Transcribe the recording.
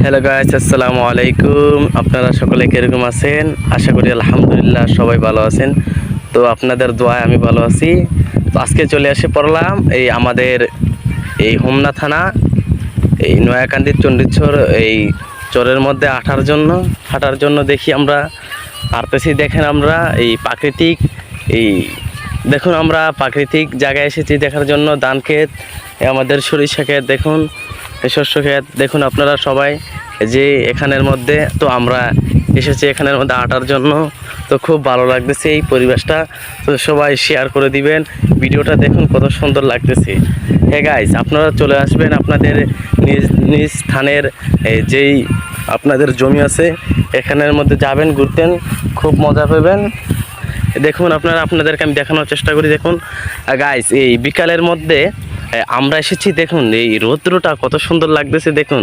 Hello guys, আসসালামু আলাইকুম। আপনারা সকলে কিরকম আছেন? আশা করি আলহামদুলিল্লাহ সবাই ভালো আছেন। তো আপনাদের দোয়ায় আমি ভালো আছি। তো আজকে চলে এসে পড়লাম এই আমাদের এই হোমনা থানা, এই নয়াকান্দির চণ্ডীচর এই চরের মধ্যে হাঁটার জন্য দেখি আমরা হাঁটতেছি। দেখেন আমরা এই প্রাকৃতিক এই দেখুন আমরা প্রাকৃতিক জায়গায় এসেছি দেখার জন্য। ধান ক্ষেত, আমাদের সরিষা ক্ষেত দেখুন, এই শস্য ক্ষেত দেখুন আপনারা সবাই যে এখানের মধ্যে। তো আমরা এসেছি এখানের মধ্যে হাঁটার জন্য। তো খুব ভালো লাগতেছে এই পরিবেশটা। তো সবাই শেয়ার করে দিবেন ভিডিওটা, দেখুন কত সুন্দর লাগতেছে। হ্যাঁ গাইস, আপনারা চলে আসবেন আপনাদের নিজ নিজ স্থানের যেই আপনাদের জমি আছে এখানের মধ্যে যাবেন, ঘুরতেন, খুব মজা পাবেন। দেখুন আপনাদেরকে আমি দেখানোর চেষ্টা করি। দেখুন গাইস, এই বিকালের মধ্যে আমরা এসেছি। দেখুন এই রৌদ্রটা কত সুন্দর লাগতেছে। দেখুন